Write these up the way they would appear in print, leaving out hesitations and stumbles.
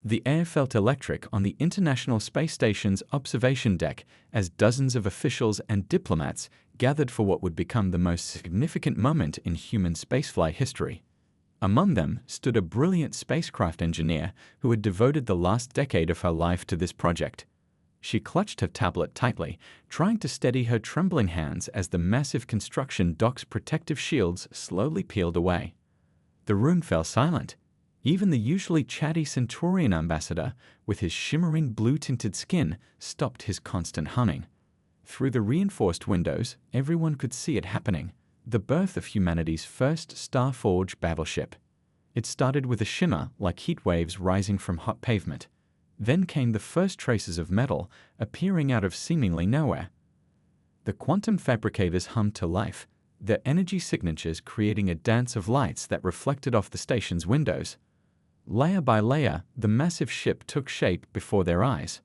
The air felt electric on the International Space Station's observation deck as dozens of officials and diplomats gathered for what would become the most significant moment in human spaceflight history. Among them stood a brilliant spacecraft engineer who had devoted the last decade of her life to this project. She clutched her tablet tightly, trying to steady her trembling hands as the massive construction dock's protective shields slowly peeled away. The room fell silent. Even the usually chatty Centaurian ambassador, with his shimmering blue-tinted skin, stopped his constant humming. Through the reinforced windows, everyone could see it happening. The birth of humanity's first star-forged battleship. It started with a shimmer like heat waves rising from hot pavement. Then came the first traces of metal appearing out of seemingly nowhere. The quantum fabricators hummed to life, their energy signatures creating a dance of lights that reflected off the station's windows. Layer by layer, the massive ship took shape before their eyes.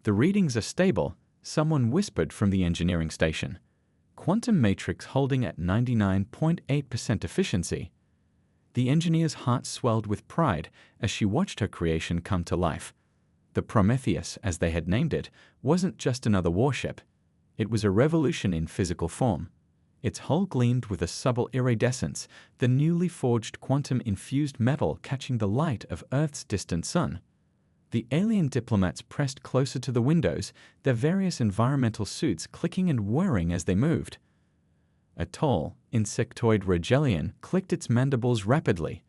"The readings are stable," someone whispered from the engineering station. "Quantum matrix holding at 99.8% efficiency." The engineer's heart swelled with pride as she watched her creation come to life. The Prometheus, as they had named it, wasn't just another warship. It was a revolution in physical form. Its hull gleamed with a subtle iridescence, the newly forged quantum-infused metal catching the light of Earth's distant sun. The alien diplomats pressed closer to the windows, their various environmental suits clicking and whirring as they moved. A tall, insectoid Regelian clicked its mandibles rapidly,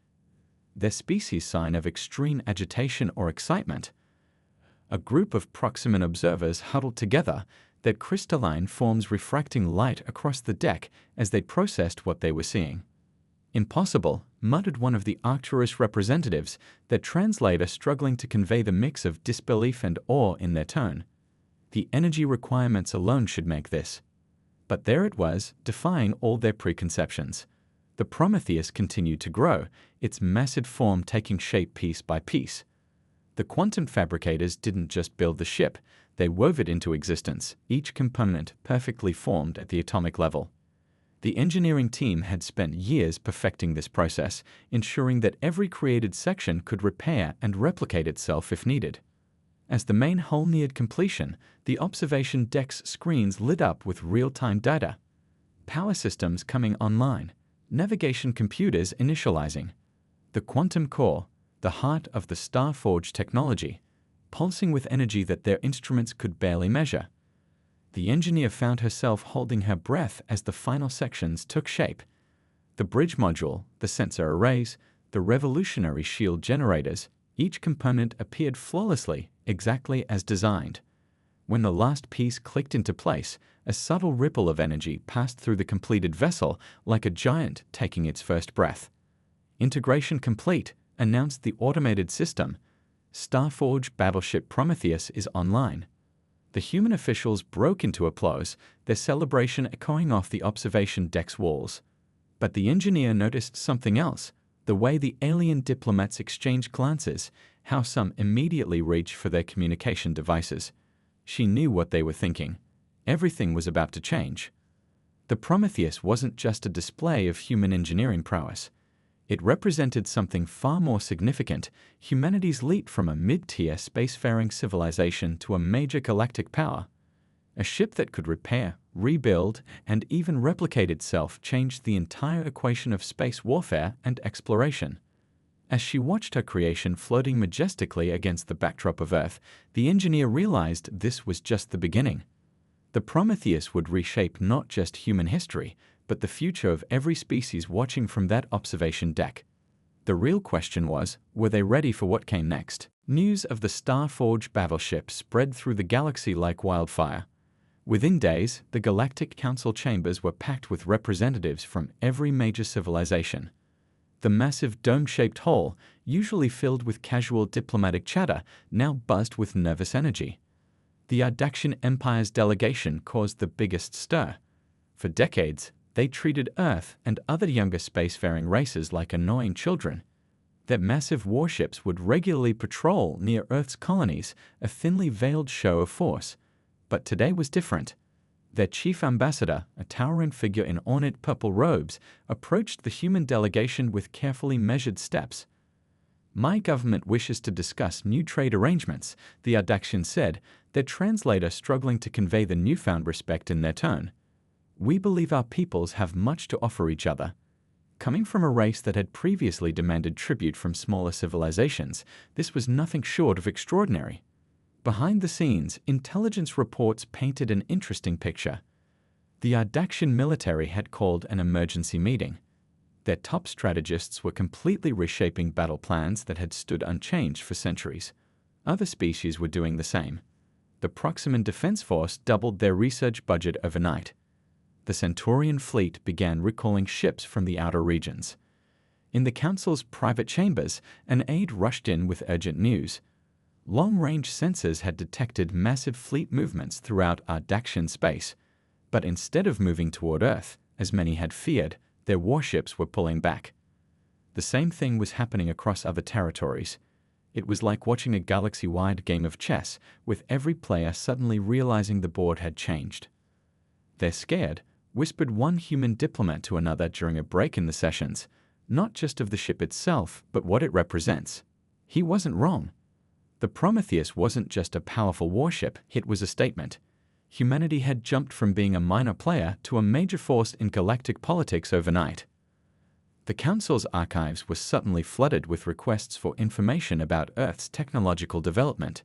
their species sign of extreme agitation or excitement. A group of Proximan observers huddled together, their crystalline forms refracting light across the deck as they processed what they were seeing. "Impossible," muttered one of the Arcturus representatives, their translator struggling to convey the mix of disbelief and awe in their tone. The energy requirements alone should make this. But there it was, defying all their preconceptions. The Prometheus continued to grow, its massive form taking shape piece by piece. The quantum fabricators didn't just build the ship, they wove it into existence, each component perfectly formed at the atomic level. The engineering team had spent years perfecting this process, ensuring that every created section could repair and replicate itself if needed. As the main hull neared completion, the observation deck's screens lit up with real-time data. Power systems coming online, navigation computers initializing. The quantum core, the heart of the star-forged technology, pulsing with energy that their instruments could barely measure. The engineer found herself holding her breath as the final sections took shape. The bridge module, the sensor arrays, the revolutionary shield generators, each component appeared flawlessly, exactly as designed. When the last piece clicked into place, a subtle ripple of energy passed through the completed vessel like a giant taking its first breath. "Integration complete," announced the automated system. Starforge battleship Prometheus is online. The human officials broke into applause, their celebration echoing off the observation deck's walls. But the engineer noticed something else, the way the alien diplomats exchanged glances, how some immediately reached for their communication devices. She knew what they were thinking. Everything was about to change. The Prometheus wasn't just a display of human engineering prowess. It represented something far more significant, humanity's leap from a mid-tier spacefaring civilization to a major galactic power. A ship that could repair, rebuild, and even replicate itself changed the entire equation of space warfare and exploration. As she watched her creation floating majestically against the backdrop of Earth, the engineer realized this was just the beginning. The Prometheus would reshape not just human history, but the future of every species watching from that observation deck. The real question was, were they ready for what came next? News of the star-forged battleship spread through the galaxy like wildfire. Within days, the Galactic Council chambers were packed with representatives from every major civilization. The massive dome-shaped hall, usually filled with casual diplomatic chatter, now buzzed with nervous energy. The Ardaxian Empire's delegation caused the biggest stir. For decades, they treated Earth and other younger spacefaring races like annoying children. Their massive warships would regularly patrol near Earth's colonies, a thinly veiled show of force. But today was different. Their chief ambassador, a towering figure in ornate purple robes, approached the human delegation with carefully measured steps. My government wishes to discuss new trade arrangements, the Ardaxian said, their translator struggling to convey the newfound respect in their tone. We believe our peoples have much to offer each other. Coming from a race that had previously demanded tribute from smaller civilizations, this was nothing short of extraordinary. Behind the scenes, intelligence reports painted an interesting picture. The Ardaxian military had called an emergency meeting. Their top strategists were completely reshaping battle plans that had stood unchanged for centuries. Other species were doing the same. The Proximan Defense Force doubled their research budget overnight. The Centaurian fleet began recalling ships from the outer regions. In the Council's private chambers, an aide rushed in with urgent news. Long-range sensors had detected massive fleet movements throughout Ardaxian space, but instead of moving toward Earth, as many had feared, their warships were pulling back. The same thing was happening across other territories. It was like watching a galaxy-wide game of chess, with every player suddenly realizing the board had changed. "They're scared," whispered one human diplomat to another during a break in the sessions, not just of the ship itself, but what it represents. He wasn't wrong. The Prometheus wasn't just a powerful warship, it was a statement. Humanity had jumped from being a minor player to a major force in galactic politics overnight. The Council's archives were suddenly flooded with requests for information about Earth's technological development.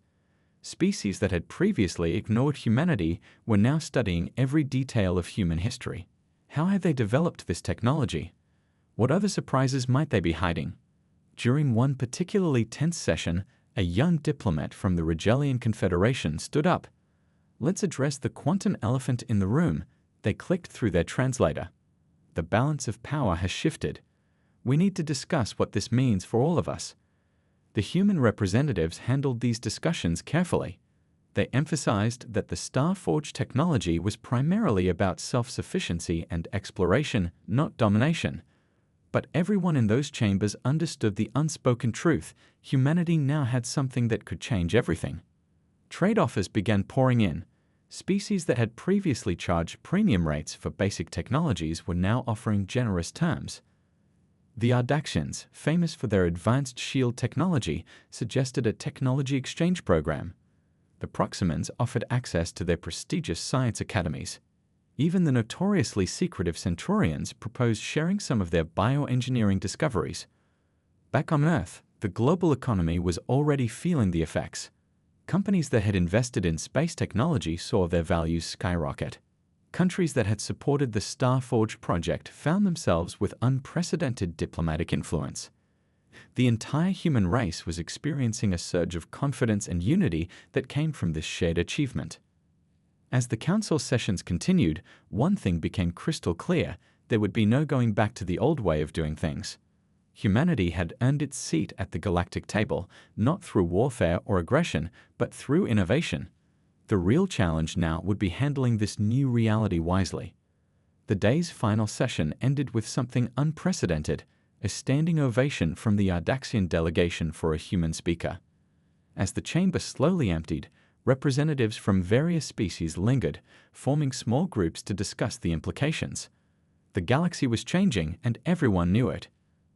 Species that had previously ignored humanity were now studying every detail of human history. How had they developed this technology? What other surprises might they be hiding? During one particularly tense session, a young diplomat from the Rigelian Confederation stood up. "Let's address the quantum elephant in the room," they clicked through their translator. "The balance of power has shifted. We need to discuss what this means for all of us." The human representatives handled these discussions carefully. They emphasized that the Starforge technology was primarily about self-sufficiency and exploration, not domination. But everyone in those chambers understood the unspoken truth: humanity now had something that could change everything. Trade offers began pouring in. Species that had previously charged premium rates for basic technologies were now offering generous terms. The Ardaxians, famous for their advanced shield technology, suggested a technology exchange program. The Proximans offered access to their prestigious science academies. Even the notoriously secretive Centaurians proposed sharing some of their bioengineering discoveries. Back on Earth, the global economy was already feeling the effects. Companies that had invested in space technology saw their values skyrocket. Countries that had supported the Starforge project found themselves with unprecedented diplomatic influence. The entire human race was experiencing a surge of confidence and unity that came from this shared achievement. As the council sessions continued, one thing became crystal clear: there would be no going back to the old way of doing things. Humanity had earned its seat at the galactic table, not through warfare or aggression, but through innovation. The real challenge now would be handling this new reality wisely. The day's final session ended with something unprecedented: a standing ovation from the Ardaxian delegation for a human speaker. As the chamber slowly emptied, representatives from various species lingered, forming small groups to discuss the implications. The galaxy was changing, and everyone knew it.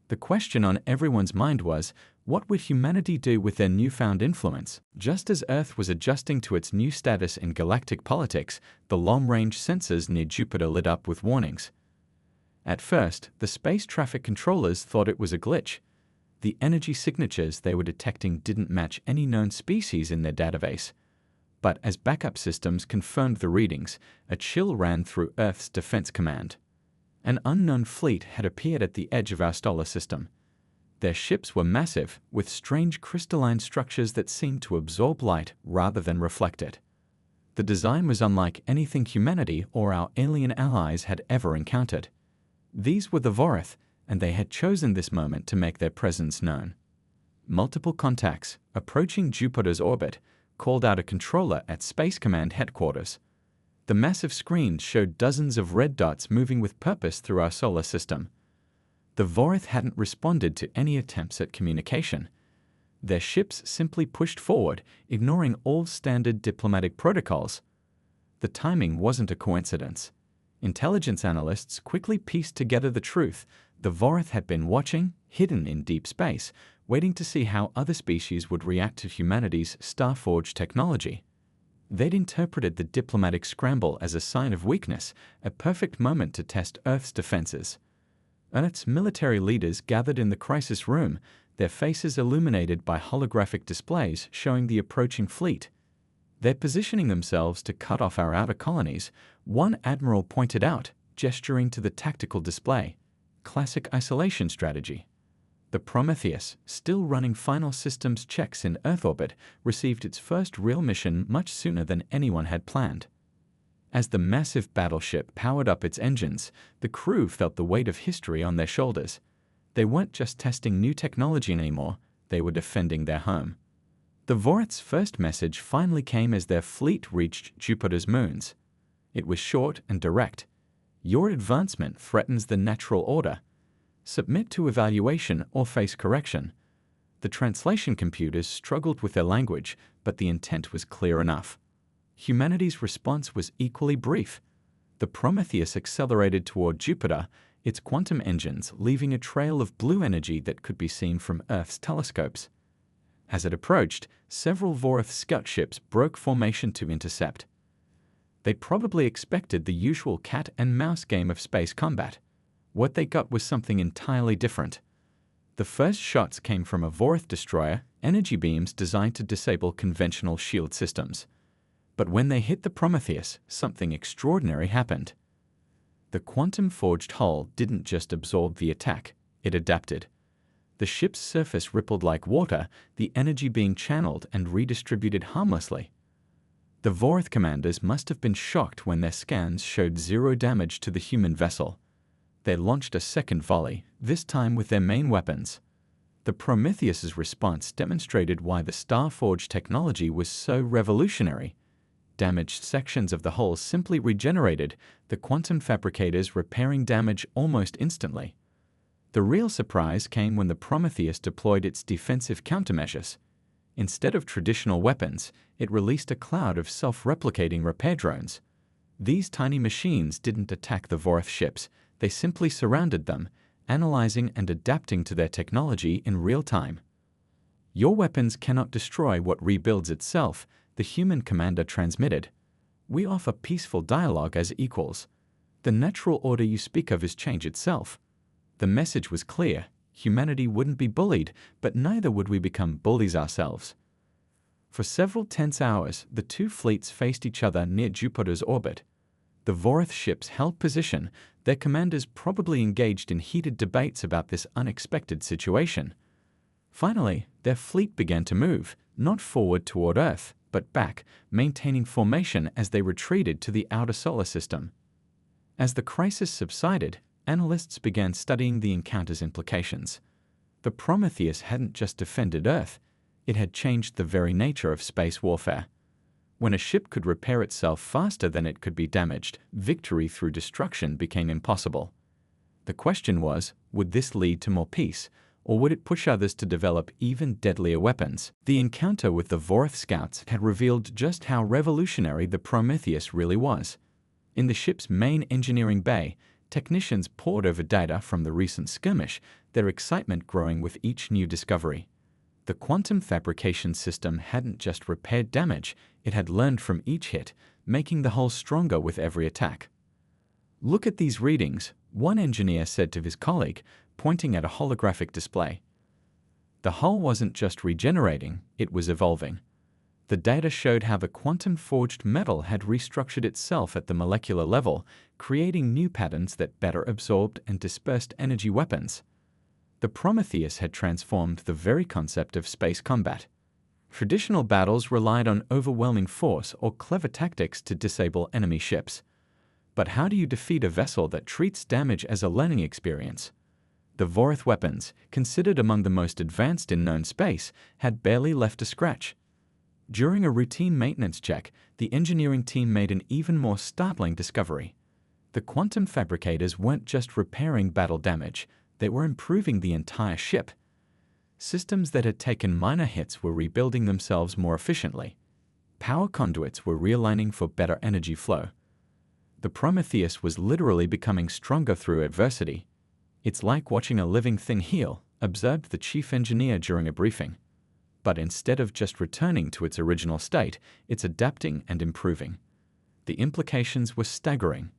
The question on everyone's mind was, what would humanity do with their newfound influence? Just as Earth was adjusting to its new status in galactic politics, the long-range sensors near Jupiter lit up with warnings. At first, the space traffic controllers thought it was a glitch. The energy signatures they were detecting didn't match any known species in their database. But as backup systems confirmed the readings, a chill ran through Earth's defense command. An unknown fleet had appeared at the edge of our solar system. Their ships were massive, with strange crystalline structures that seemed to absorb light rather than reflect it. The design was unlike anything humanity or our alien allies had ever encountered. These were the Vorath, and they had chosen this moment to make their presence known. Multiple contacts, approaching Jupiter's orbit, called out a controller at Space Command headquarters. The massive screen showed dozens of red dots moving with purpose through our solar system. The Vorath hadn't responded to any attempts at communication. Their ships simply pushed forward, ignoring all standard diplomatic protocols. The timing wasn't a coincidence. Intelligence analysts quickly pieced together the truth. The Vorath had been watching, hidden in deep space, waiting to see how other species would react to humanity's star-forged technology. They'd interpreted the diplomatic scramble as a sign of weakness, a perfect moment to test Earth's defenses. Earth's military leaders gathered in the crisis room, their faces illuminated by holographic displays showing the approaching fleet. They're positioning themselves to cut off our outer colonies, one admiral pointed out, gesturing to the tactical display. Classic isolation strategy. The Prometheus, still running final systems checks in Earth orbit, received its first real mission much sooner than anyone had planned. As the massive battleship powered up its engines, the crew felt the weight of history on their shoulders. They weren't just testing new technology anymore, they were defending their home. The Vorith's first message finally came as their fleet reached Jupiter's moons. It was short and direct. Your advancement threatens the natural order. Submit to evaluation or face correction. The translation computers struggled with their language, but the intent was clear enough. Humanity's response was equally brief. The Prometheus accelerated toward Jupiter, its quantum engines leaving a trail of blue energy that could be seen from Earth's telescopes. As it approached, several Vorith scout ships broke formation to intercept. They'd probably expected the usual cat and mouse game of space combat. What they got was something entirely different. The first shots came from a Vorith destroyer, energy beams designed to disable conventional shield systems. But when they hit the Prometheus, something extraordinary happened. The quantum-forged hull didn't just absorb the attack, it adapted. The ship's surface rippled like water, the energy being channeled and redistributed harmlessly. The Vorith commanders must have been shocked when their scans showed zero damage to the human vessel. They launched a second volley, this time with their main weapons. The Prometheus's response demonstrated why the star-forged technology was so revolutionary. Damaged sections of the hull simply regenerated, the quantum fabricators repairing damage almost instantly. The real surprise came when the Prometheus deployed its defensive countermeasures. Instead of traditional weapons, it released a cloud of self-replicating repair drones. These tiny machines didn't attack the Vorith ships, they simply surrounded them, analyzing and adapting to their technology in real time. Your weapons cannot destroy what rebuilds itself, the human commander transmitted. We offer peaceful dialogue as equals. The natural order you speak of is change itself. The message was clear. Humanity wouldn't be bullied, but neither would we become bullies ourselves. For several tense hours, the two fleets faced each other near Jupiter's orbit. The Vorith ships held position, their commanders probably engaged in heated debates about this unexpected situation. Finally, their fleet began to move, not forward toward Earth, but back, maintaining formation as they retreated to the outer solar system. As the crisis subsided, analysts began studying the encounter's implications. The Prometheus hadn't just defended Earth, it had changed the very nature of space warfare. When a ship could repair itself faster than it could be damaged, victory through destruction became impossible. The question was, would this lead to more peace, or would it push others to develop even deadlier weapons? The encounter with the Vorith scouts had revealed just how revolutionary the Prometheus really was. In the ship's main engineering bay, technicians pored over data from the recent skirmish, their excitement growing with each new discovery. The quantum fabrication system hadn't just repaired damage, it had learned from each hit, making the hull stronger with every attack. "Look at these readings," one engineer said to his colleague, pointing at a holographic display. The hull wasn't just regenerating, it was evolving. The data showed how the quantum-forged metal had restructured itself at the molecular level, creating new patterns that better absorbed and dispersed energy weapons. The Prometheus had transformed the very concept of space combat. Traditional battles relied on overwhelming force or clever tactics to disable enemy ships. But how do you defeat a vessel that treats damage as a learning experience? The Vorith weapons, considered among the most advanced in known space, had barely left a scratch. During a routine maintenance check, the engineering team made an even more startling discovery. The quantum fabricators weren't just repairing battle damage, they were improving the entire ship. Systems that had taken minor hits were rebuilding themselves more efficiently. Power conduits were realigning for better energy flow. The Prometheus was literally becoming stronger through adversity. It's like watching a living thing heal, observed the chief engineer during a briefing. But instead of just returning to its original state, it's adapting and improving. The implications were staggering.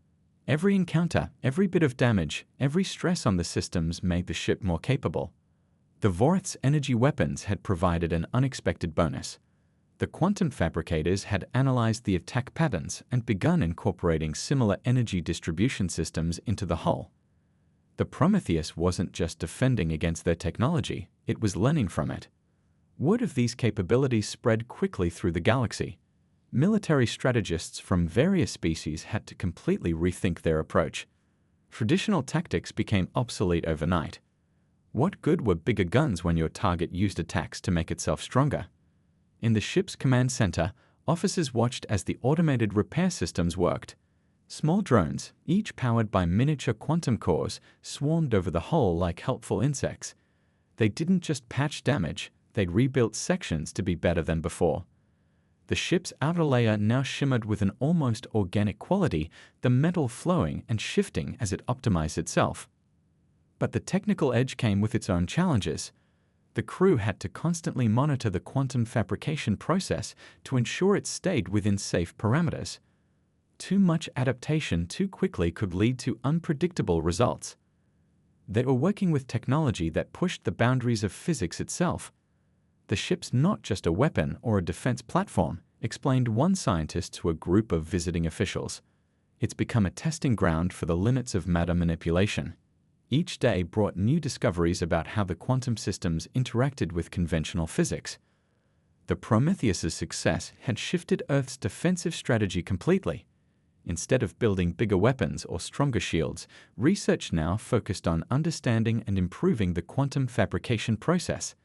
Every encounter, every bit of damage, every stress on the systems made the ship more capable. The Vorith's energy weapons had provided an unexpected bonus. The quantum fabricators had analyzed the attack patterns and begun incorporating similar energy distribution systems into the hull. The Prometheus wasn't just defending against their technology, it was learning from it. Word of these capabilities spread quickly through the galaxy. Military strategists from various species had to completely rethink their approach. Traditional tactics became obsolete overnight. What good were bigger guns when your target used attacks to make itself stronger? In the ship's command center, officers watched as the automated repair systems worked. Small drones, each powered by miniature quantum cores, swarmed over the hull like helpful insects. They didn't just patch damage, they'd rebuilt sections to be better than before. The ship's outer layer now shimmered with an almost organic quality, the metal flowing and shifting as it optimized itself. But the technical edge came with its own challenges. The crew had to constantly monitor the quantum fabrication process to ensure it stayed within safe parameters. Too much adaptation too quickly could lead to unpredictable results. They were working with technology that pushed the boundaries of physics itself. The ship's not just a weapon or a defense platform, explained one scientist to a group of visiting officials. It's become a testing ground for the limits of matter manipulation. Each day brought new discoveries about how the quantum systems interacted with conventional physics. The Prometheus's success had shifted Earth's defensive strategy completely. Instead of building bigger weapons or stronger shields, research now focused on understanding and improving the quantum fabrication process.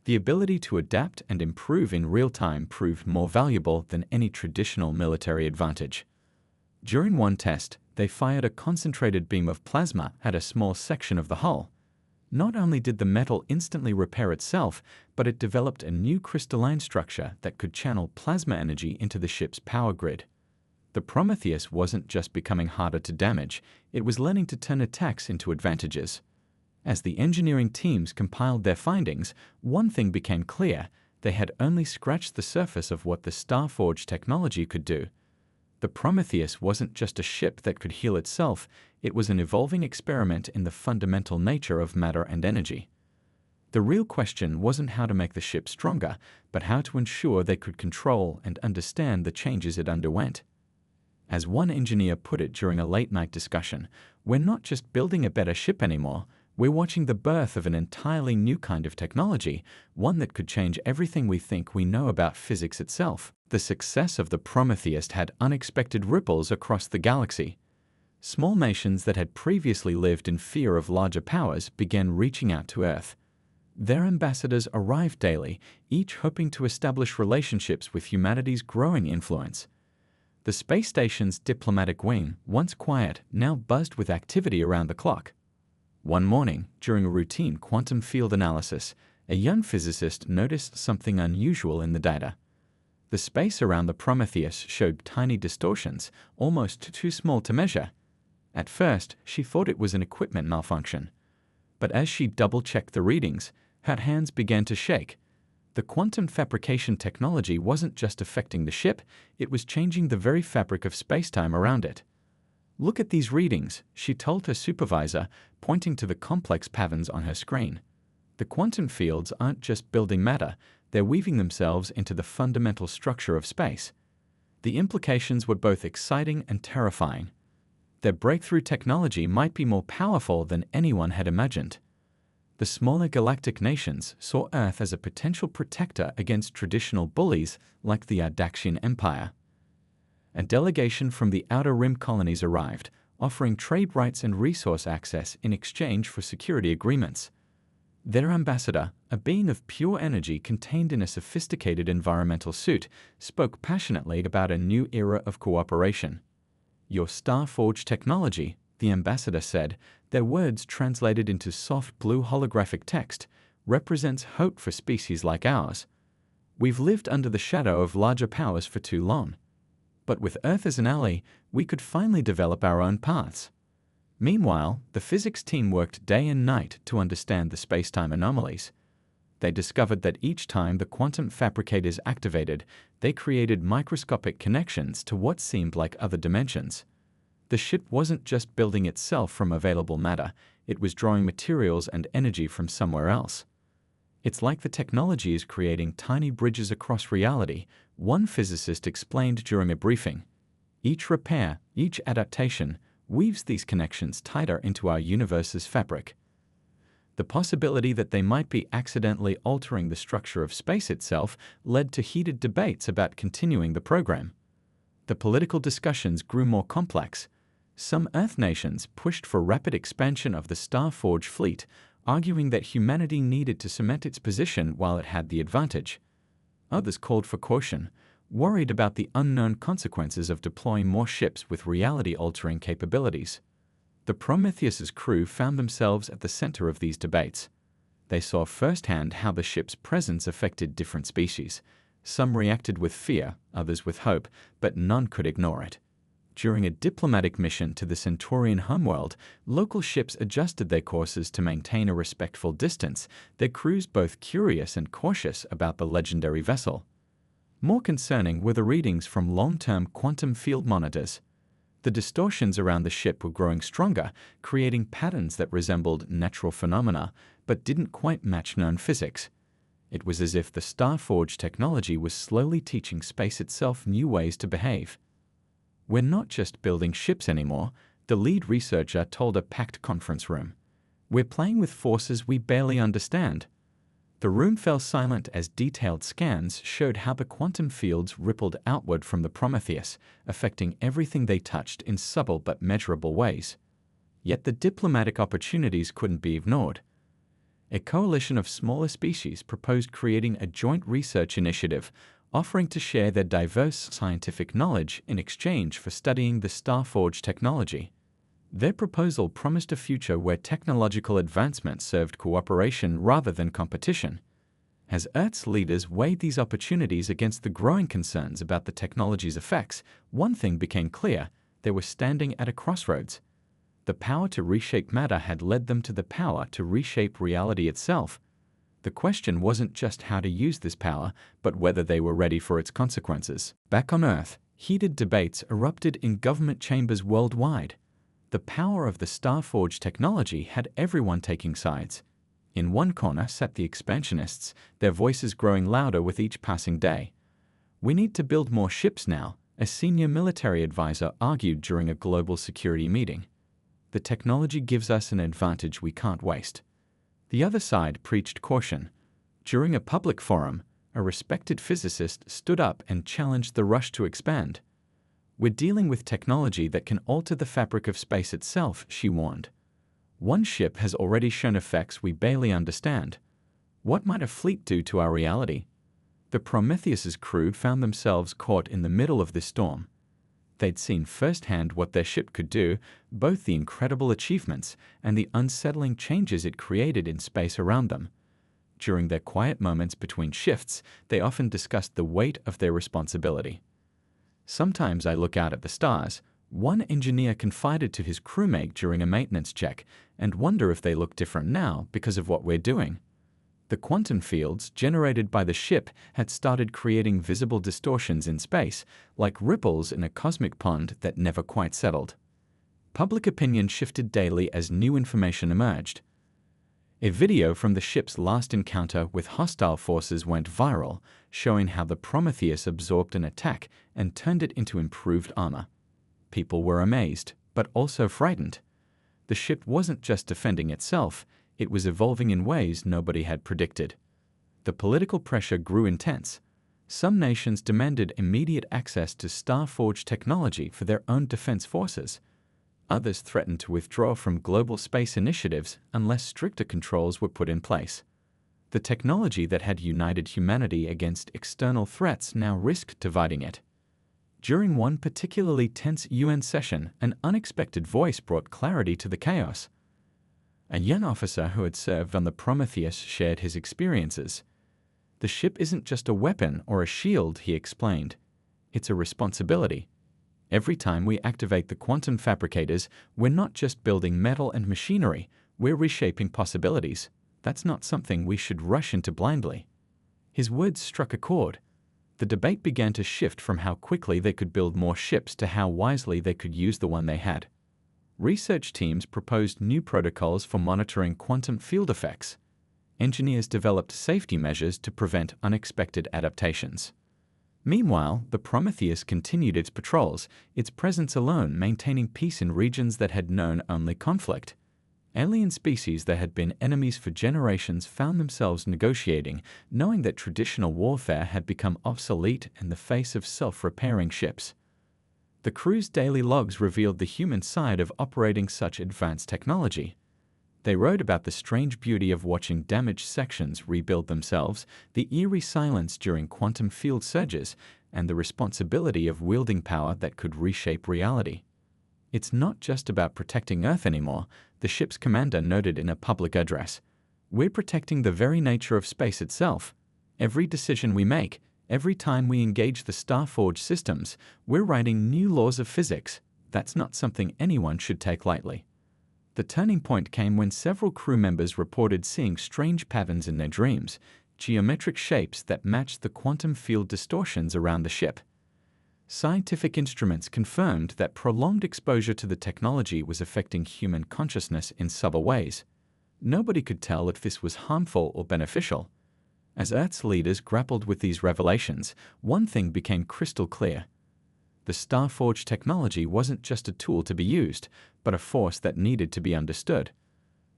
The ability to adapt and improve in real time proved more valuable than any traditional military advantage. During one test, they fired a concentrated beam of plasma at a small section of the hull. Not only did the metal instantly repair itself, but it developed a new crystalline structure that could channel plasma energy into the ship's power grid. The Prometheus wasn't just becoming harder to damage, it was learning to turn attacks into advantages. As the engineering teams compiled their findings, one thing became clear: they had only scratched the surface of what the Starforge technology could do. The Prometheus wasn't just a ship that could heal itself, it was an evolving experiment in the fundamental nature of matter and energy. The real question wasn't how to make the ship stronger, but how to ensure they could control and understand the changes it underwent. As one engineer put it during a late-night discussion, we're not just building a better ship anymore, we're watching the birth of an entirely new kind of technology, one that could change everything we think we know about physics itself. The success of the Prometheus had unexpected ripples across the galaxy. Small nations that had previously lived in fear of larger powers began reaching out to Earth. Their ambassadors arrived daily, each hoping to establish relationships with humanity's growing influence. The space station's diplomatic wing, once quiet, now buzzed with activity around the clock. One morning, during a routine quantum field analysis, a young physicist noticed something unusual in the data. The space around the Prometheus showed tiny distortions, almost too small to measure. At first, she thought it was an equipment malfunction. But as she double-checked the readings, her hands began to shake. The quantum fabrication technology wasn't just affecting the ship, it was changing the very fabric of spacetime around it. "Look at these readings," she told her supervisor, pointing to the complex patterns on her screen. "The quantum fields aren't just building matter, they're weaving themselves into the fundamental structure of space." The implications were both exciting and terrifying. Their breakthrough technology might be more powerful than anyone had imagined. The smaller galactic nations saw Earth as a potential protector against traditional bullies like the Ardaxian Empire. A delegation from the Outer Rim colonies arrived, offering trade rights and resource access in exchange for security agreements. Their ambassador, a being of pure energy contained in a sophisticated environmental suit, spoke passionately about a new era of cooperation. "Your Starforge technology," the ambassador said, their words translated into soft blue holographic text, "represents hope for species like ours. We've lived under the shadow of larger powers for too long. But with Earth as an ally, we could finally develop our own paths." Meanwhile, the physics team worked day and night to understand the space-time anomalies. They discovered that each time the quantum fabricators activated, they created microscopic connections to what seemed like other dimensions. The ship wasn't just building itself from available matter, it was drawing materials and energy from somewhere else. It's like the technology is creating tiny bridges across reality, one physicist explained during a briefing. Each repair, each adaptation, weaves these connections tighter into our universe's fabric. The possibility that they might be accidentally altering the structure of space itself led to heated debates about continuing the program. The political discussions grew more complex. Some Earth nations pushed for rapid expansion of the Starforge fleet, arguing that humanity needed to cement its position while it had the advantage. Others called for caution, worried about the unknown consequences of deploying more ships with reality-altering capabilities. The Prometheus's crew found themselves at the center of these debates. They saw firsthand how the ship's presence affected different species. Some reacted with fear, others with hope, but none could ignore it. During a diplomatic mission to the Centaurian homeworld, local ships adjusted their courses to maintain a respectful distance, their crews both curious and cautious about the legendary vessel. More concerning were the readings from long-term quantum field monitors. The distortions around the ship were growing stronger, creating patterns that resembled natural phenomena, but didn't quite match known physics. It was as if the Starforge technology was slowly teaching space itself new ways to behave. "We're not just building ships anymore," the lead researcher told a packed conference room. "We're playing with forces we barely understand." The room fell silent as detailed scans showed how the quantum fields rippled outward from the Prometheus, affecting everything they touched in subtle but measurable ways. Yet the diplomatic opportunities couldn't be ignored. A coalition of smaller species proposed creating a joint research initiative, offering to share their diverse scientific knowledge in exchange for studying the Starforge technology. Their proposal promised a future where technological advancement served cooperation rather than competition. As Earth's leaders weighed these opportunities against the growing concerns about the technology's effects, one thing became clear: they were standing at a crossroads. The power to reshape matter had led them to the power to reshape reality itself. The question wasn't just how to use this power, but whether they were ready for its consequences. Back on Earth, heated debates erupted in government chambers worldwide. The power of the Starforge technology had everyone taking sides. In one corner sat the expansionists, their voices growing louder with each passing day. "We need to build more ships now," a senior military advisor argued during a global security meeting. "The technology gives us an advantage we can't waste." The other side preached caution. During a public forum, a respected physicist stood up and challenged the rush to expand. "We're dealing with technology that can alter the fabric of space itself," she warned. "One ship has already shown effects we barely understand. What might a fleet do to our reality?" The Prometheus's crew found themselves caught in the middle of this storm. They'd seen firsthand what their ship could do, both the incredible achievements and the unsettling changes it created in space around them. During their quiet moments between shifts, they often discussed the weight of their responsibility. "Sometimes I look out at the stars," one engineer confided to his crewmate during a maintenance check, "and wonder if they look different now because of what we're doing." The quantum fields generated by the ship had started creating visible distortions in space, like ripples in a cosmic pond that never quite settled. Public opinion shifted daily as new information emerged. A video from the ship's last encounter with hostile forces went viral, showing how the Prometheus absorbed an attack and turned it into improved armor. People were amazed, but also frightened. The ship wasn't just defending itself, it was evolving in ways nobody had predicted. The political pressure grew intense. Some nations demanded immediate access to Starforge technology for their own defense forces. Others threatened to withdraw from global space initiatives unless stricter controls were put in place. The technology that had united humanity against external threats now risked dividing it. During one particularly tense UN session, an unexpected voice brought clarity to the chaos. A young officer who had served on the Prometheus shared his experiences. "The ship isn't just a weapon or a shield," he explained. "It's a responsibility. Every time we activate the quantum fabricators, we're not just building metal and machinery, we're reshaping possibilities. That's not something we should rush into blindly." His words struck a chord. The debate began to shift from how quickly they could build more ships to how wisely they could use the one they had. Research teams proposed new protocols for monitoring quantum field effects. Engineers developed safety measures to prevent unexpected adaptations. Meanwhile, the Prometheus continued its patrols, its presence alone maintaining peace in regions that had known only conflict. Alien species that had been enemies for generations found themselves negotiating, knowing that traditional warfare had become obsolete in the face of self-repairing ships. The crew's daily logs revealed the human side of operating such advanced technology. They wrote about the strange beauty of watching damaged sections rebuild themselves, the eerie silence during quantum field surges, and the responsibility of wielding power that could reshape reality. "It's not just about protecting Earth anymore," the ship's commander noted in a public address. "We're protecting the very nature of space itself. Every decision we make, every time we engage the Starforge systems, we're writing new laws of physics. That's not something anyone should take lightly." The turning point came when several crew members reported seeing strange patterns in their dreams, geometric shapes that matched the quantum field distortions around the ship. Scientific instruments confirmed that prolonged exposure to the technology was affecting human consciousness in subtle ways. Nobody could tell if this was harmful or beneficial. As Earth's leaders grappled with these revelations, one thing became crystal clear. The Starforge technology wasn't just a tool to be used, but a force that needed to be understood.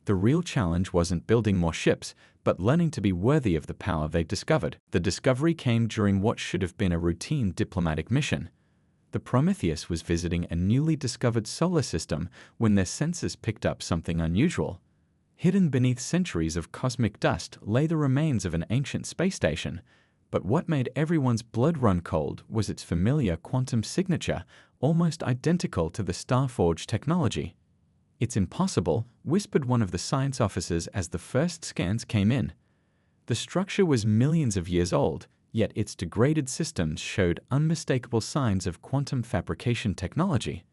The real challenge wasn't building more ships, but learning to be worthy of the power they discovered. The discovery came during what should have been a routine diplomatic mission. The Prometheus was visiting a newly discovered solar system when their sensors picked up something unusual. Hidden beneath centuries of cosmic dust lay the remains of an ancient space station. But what made everyone's blood run cold was its familiar quantum signature, almost identical to the Starforge technology. "It's impossible," whispered one of the science officers as the first scans came in. The structure was millions of years old, yet its degraded systems showed unmistakable signs of quantum fabrication technology.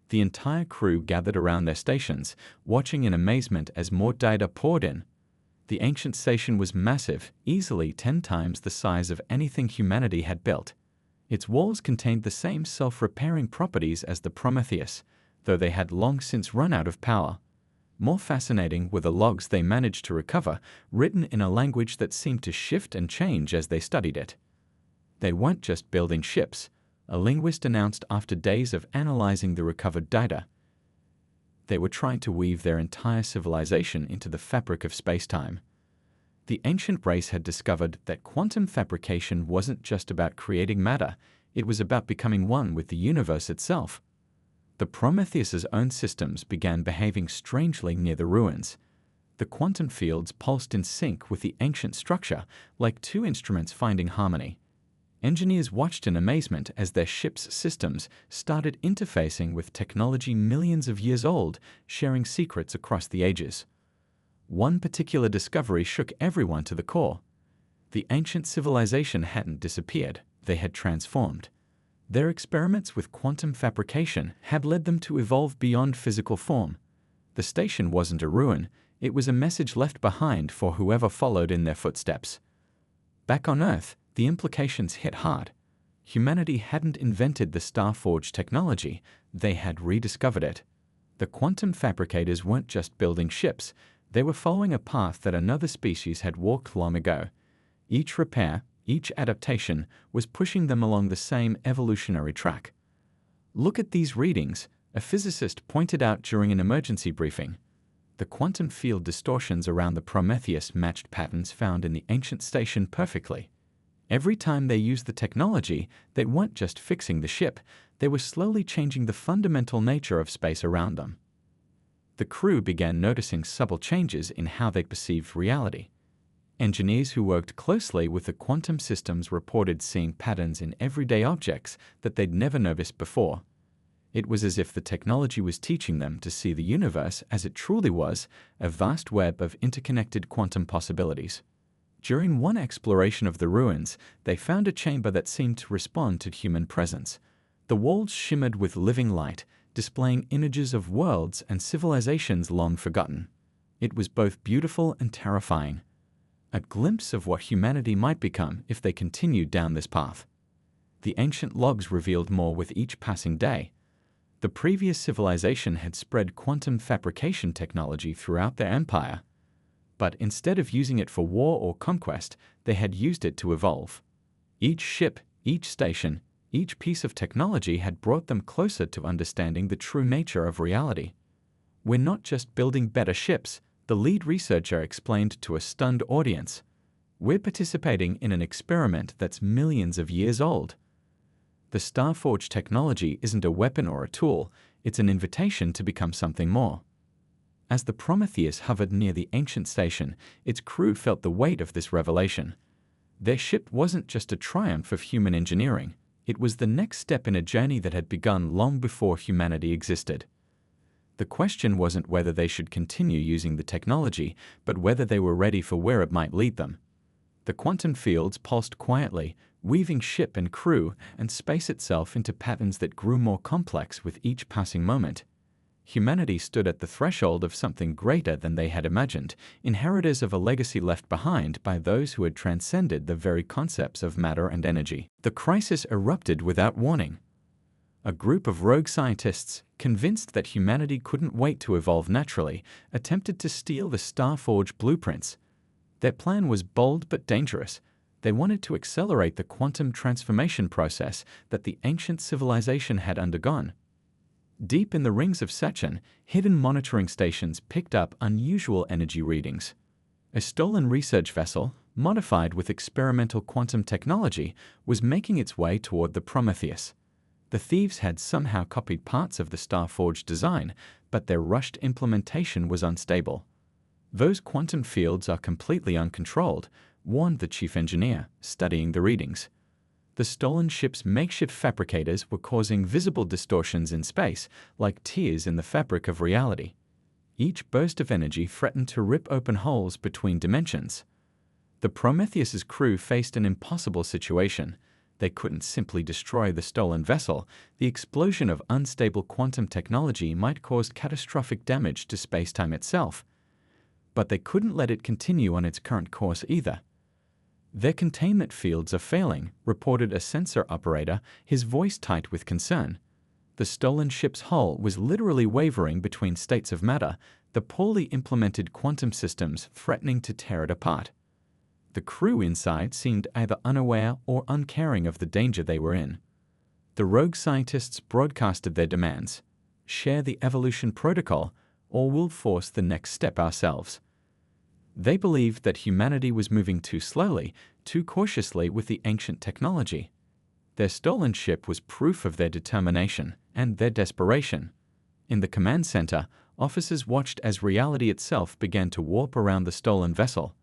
The entire crew gathered around their stations, watching in amazement as more data poured in. The ancient station was massive, easily 10 times the size of anything humanity had built. Its walls contained the same self-repairing properties as the Prometheus, though they had long since run out of power. More fascinating were the logs they managed to recover, written in a language that seemed to shift and change as they studied it. They weren't just building ships, a linguist announced after days of analyzing the recovered data. They were trying to weave their entire civilization into the fabric of space-time. The ancient race had discovered that quantum fabrication wasn't just about creating matter, it was about becoming one with the universe itself. The Prometheus's own systems began behaving strangely near the ruins. The quantum fields pulsed in sync with the ancient structure, like two instruments finding harmony. Engineers watched in amazement as their ship's systems started interfacing with technology millions of years old, sharing secrets across the ages. One particular discovery shook everyone to the core. The ancient civilization hadn't disappeared, they had transformed. Their experiments with quantum fabrication had led them to evolve beyond physical form. The station wasn't a ruin, it was a message left behind for whoever followed in their footsteps. Back on Earth, the implications hit hard. Humanity hadn't invented the Starforge technology, they had rediscovered it. The quantum fabricators weren't just building ships, they were following a path that another species had walked long ago. Each repair, each adaptation, was pushing them along the same evolutionary track. "Look at these readings," a physicist pointed out during an emergency briefing. The quantum field distortions around the Prometheus matched patterns found in the ancient station perfectly. Every time they used the technology, they weren't just fixing the ship, they were slowly changing the fundamental nature of space around them. The crew began noticing subtle changes in how they perceived reality. Engineers who worked closely with the quantum systems reported seeing patterns in everyday objects that they'd never noticed before. It was as if the technology was teaching them to see the universe as it truly was, a vast web of interconnected quantum possibilities. During one exploration of the ruins, they found a chamber that seemed to respond to human presence. The walls shimmered with living light, displaying images of worlds and civilizations long forgotten. It was both beautiful and terrifying, a glimpse of what humanity might become if they continued down this path. The ancient logs revealed more with each passing day. The previous civilization had spread quantum fabrication technology throughout their empire, but instead of using it for war or conquest, they had used it to evolve. Each ship, each station, each piece of technology had brought them closer to understanding the true nature of reality. "We're not just building better ships," the lead researcher explained to a stunned audience. "We're participating in an experiment that's millions of years old." The Starforge technology isn't a weapon or a tool, it's an invitation to become something more. As the Prometheus hovered near the ancient station, its crew felt the weight of this revelation. Their ship wasn't just a triumph of human engineering, it was the next step in a journey that had begun long before humanity existed. The question wasn't whether they should continue using the technology, but whether they were ready for where it might lead them. The quantum fields pulsed quietly, weaving ship and crew and space itself into patterns that grew more complex with each passing moment. Humanity stood at the threshold of something greater than they had imagined, inheritors of a legacy left behind by those who had transcended the very concepts of matter and energy. The crisis erupted without warning. A group of rogue scientists, convinced that humanity couldn't wait to evolve naturally, attempted to steal the Starforge blueprints. Their plan was bold but dangerous. They wanted to accelerate the quantum transformation process that the ancient civilization had undergone. Deep in the rings of Saturn, hidden monitoring stations picked up unusual energy readings. A stolen research vessel, modified with experimental quantum technology, was making its way toward the Prometheus. The thieves had somehow copied parts of the Starforge design, but their rushed implementation was unstable. "Those quantum fields are completely uncontrolled," warned the chief engineer, studying the readings. The stolen ship's makeshift fabricators were causing visible distortions in space, like tears in the fabric of reality. Each burst of energy threatened to rip open holes between dimensions. The Prometheus's crew faced an impossible situation. They couldn't simply destroy the stolen vessel. The explosion of unstable quantum technology might cause catastrophic damage to spacetime itself. But they couldn't let it continue on its current course either. "Their containment fields are failing," reported a sensor operator, his voice tight with concern. The stolen ship's hull was literally wavering between states of matter, the poorly implemented quantum systems threatening to tear it apart. The crew inside seemed either unaware or uncaring of the danger they were in. The rogue scientists broadcasted their demands: "Share the evolution protocol, or we'll force the next step ourselves." They believed that humanity was moving too slowly, too cautiously with the ancient technology. Their stolen ship was proof of their determination and their desperation. In the command center, officers watched as reality itself began to warp around the stolen vessel.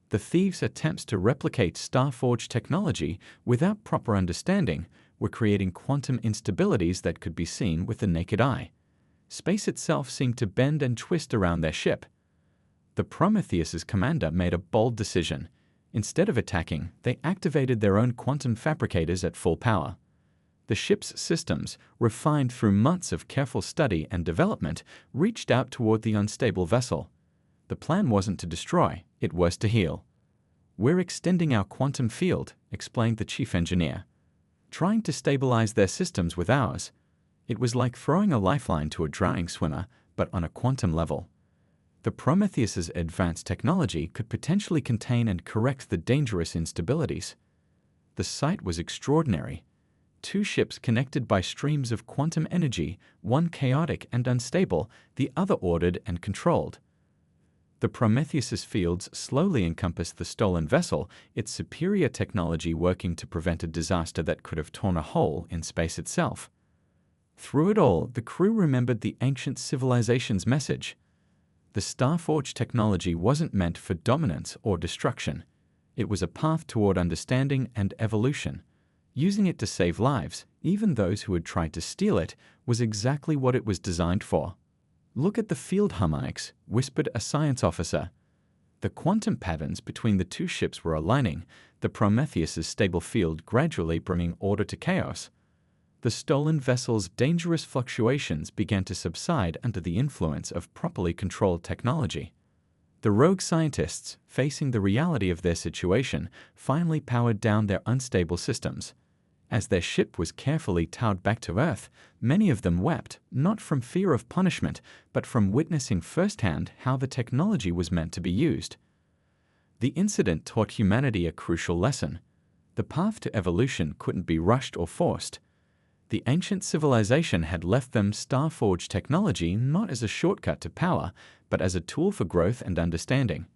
The thieves' attempts to replicate Starforge technology without proper understanding were creating quantum instabilities that could be seen with the naked eye. Space itself seemed to bend and twist around their ship. The Prometheus's commander made a bold decision. Instead of attacking, they activated their own quantum fabricators at full power. The ship's systems, refined through months of careful study and development, reached out toward the unstable vessel. The plan wasn't to destroy, it was to heal. "We're extending our quantum field," explained the chief engineer, "trying to stabilize their systems with ours." It was like throwing a lifeline to a drowning swimmer, but on a quantum level. The Prometheus's advanced technology could potentially contain and correct the dangerous instabilities. The sight was extraordinary. Two ships connected by streams of quantum energy, one chaotic and unstable, the other ordered and controlled. The Prometheus's fields slowly encompassed the stolen vessel, its superior technology working to prevent a disaster that could have torn a hole in space itself. Through it all, the crew remembered the ancient civilization's message. The Starforge technology wasn't meant for dominance or destruction. It was a path toward understanding and evolution. Using it to save lives, even those who had tried to steal it, was exactly what it was designed for. "Look at the field harmonics," whispered a science officer. The quantum patterns between the two ships were aligning, the Prometheus's stable field gradually bringing order to chaos. The stolen vessel's dangerous fluctuations began to subside under the influence of properly controlled technology. The rogue scientists, facing the reality of their situation, finally powered down their unstable systems. As their ship was carefully towed back to Earth, many of them wept, not from fear of punishment, but from witnessing firsthand how the technology was meant to be used. The incident taught humanity a crucial lesson. The path to evolution couldn't be rushed or forced. The ancient civilization had left them star-forged technology not as a shortcut to power, but as a tool for growth and understanding.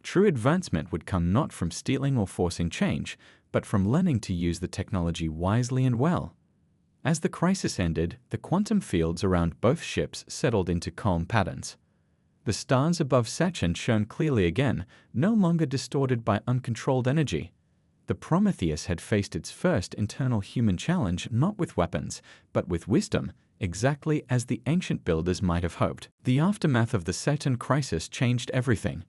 True advancement would come not from stealing or forcing change, but from learning to use the technology wisely and well. As the crisis ended, the quantum fields around both ships settled into calm patterns. The stars above Saturn shone clearly again, no longer distorted by uncontrolled energy. The Prometheus had faced its first internal human challenge not with weapons, but with wisdom, exactly as the ancient builders might have hoped. The aftermath of the Saturn crisis changed everything.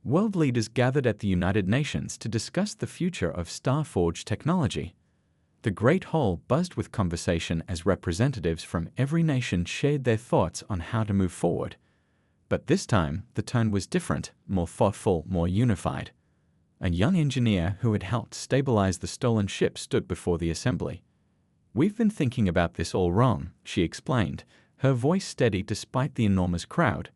World leaders gathered at the United Nations to discuss the future of star-forged technology. The Great Hall buzzed with conversation as representatives from every nation shared their thoughts on how to move forward. But this time, the tone was different, more thoughtful, more unified. A young engineer who had helped stabilize the stolen ship stood before the assembly. "We've been thinking about this all wrong," she explained, her voice steady despite the enormous crowd.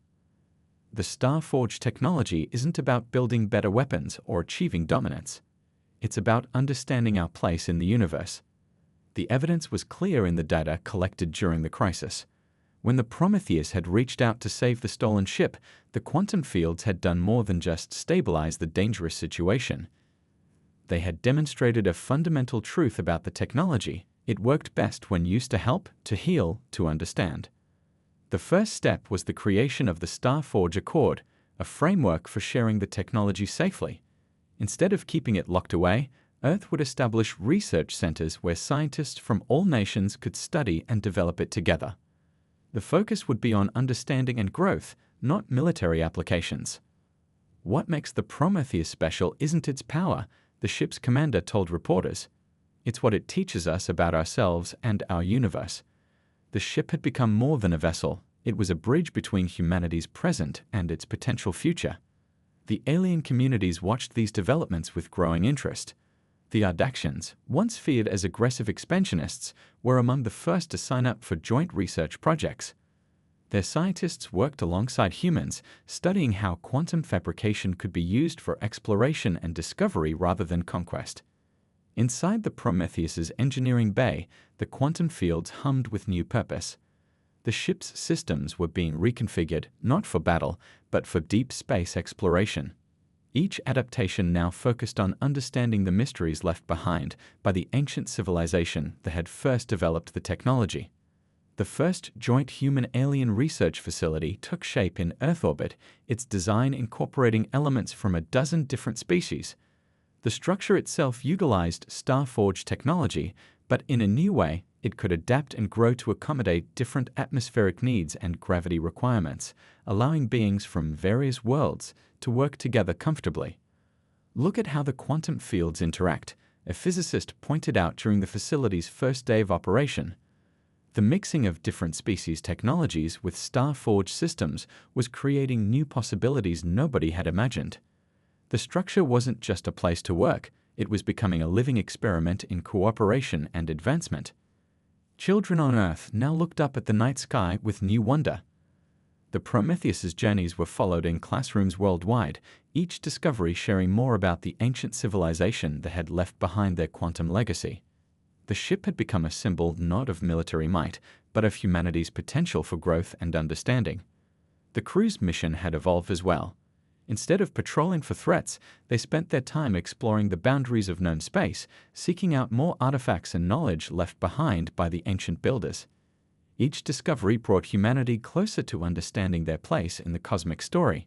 "The star-forged technology isn't about building better weapons or achieving dominance. It's about understanding our place in the universe." The evidence was clear in the data collected during the crisis. When the Prometheus had reached out to save the stolen ship, the quantum fields had done more than just stabilize the dangerous situation. They had demonstrated a fundamental truth about the technology. It worked best when used to help, to heal, to understand. The first step was the creation of the Starforge Accord, a framework for sharing the technology safely. Instead of keeping it locked away, Earth would establish research centers where scientists from all nations could study and develop it together. The focus would be on understanding and growth, not military applications. "What makes the Prometheus special isn't its power," the ship's commander told reporters. "It's what it teaches us about ourselves and our universe." The ship had become more than a vessel. It was a bridge between humanity's present and its potential future. The alien communities watched these developments with growing interest. The Ardaxians, once feared as aggressive expansionists, were among the first to sign up for joint research projects. Their scientists worked alongside humans, studying how quantum fabrication could be used for exploration and discovery rather than conquest. Inside the Prometheus's engineering bay, the quantum fields hummed with new purpose. The ship's systems were being reconfigured, not for battle, but for deep space exploration. Each adaptation now focused on understanding the mysteries left behind by the ancient civilization that had first developed the technology. The first joint human-alien research facility took shape in Earth orbit, its design incorporating elements from a dozen different species. The structure itself utilized star-forged technology, but in a new way, it could adapt and grow to accommodate different atmospheric needs and gravity requirements, allowing beings from various worlds to work together comfortably. "Look at how the quantum fields interact," a physicist pointed out during the facility's first day of operation. The mixing of different species technologies with star-forged systems was creating new possibilities nobody had imagined. The structure wasn't just a place to work, it was becoming a living experiment in cooperation and advancement. Children on Earth now looked up at the night sky with new wonder. The Prometheus's journeys were followed in classrooms worldwide, each discovery sharing more about the ancient civilization that had left behind their quantum legacy. The ship had become a symbol not of military might, but of humanity's potential for growth and understanding. The crew's mission had evolved as well. Instead of patrolling for threats, they spent their time exploring the boundaries of known space, seeking out more artifacts and knowledge left behind by the ancient builders. Each discovery brought humanity closer to understanding their place in the cosmic story.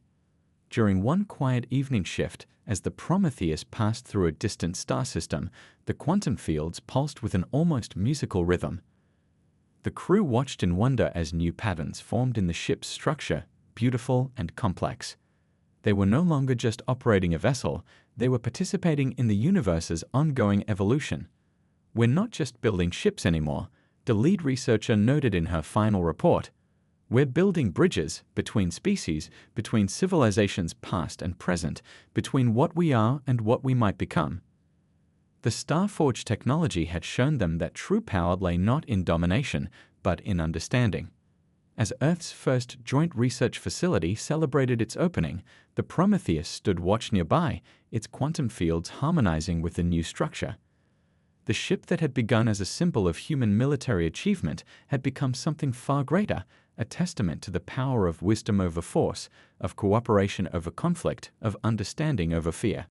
During one quiet evening shift, as the Prometheus passed through a distant star system, the quantum fields pulsed with an almost musical rhythm. The crew watched in wonder as new patterns formed in the ship's structure, beautiful and complex. They were no longer just operating a vessel, they were participating in the universe's ongoing evolution. "We're not just building ships anymore, The lead researcher noted in her final report, "We're building bridges between species, between civilizations past and present, between what we are and what we might become." The Starforge technology had shown them that true power lay not in domination, but in understanding. As Earth's first joint research facility celebrated its opening, the Prometheus stood watch nearby, its quantum fields harmonizing with the new structure. The ship that had begun as a symbol of human military achievement had become something far greater, a testament to the power of wisdom over force, of cooperation over conflict, of understanding over fear.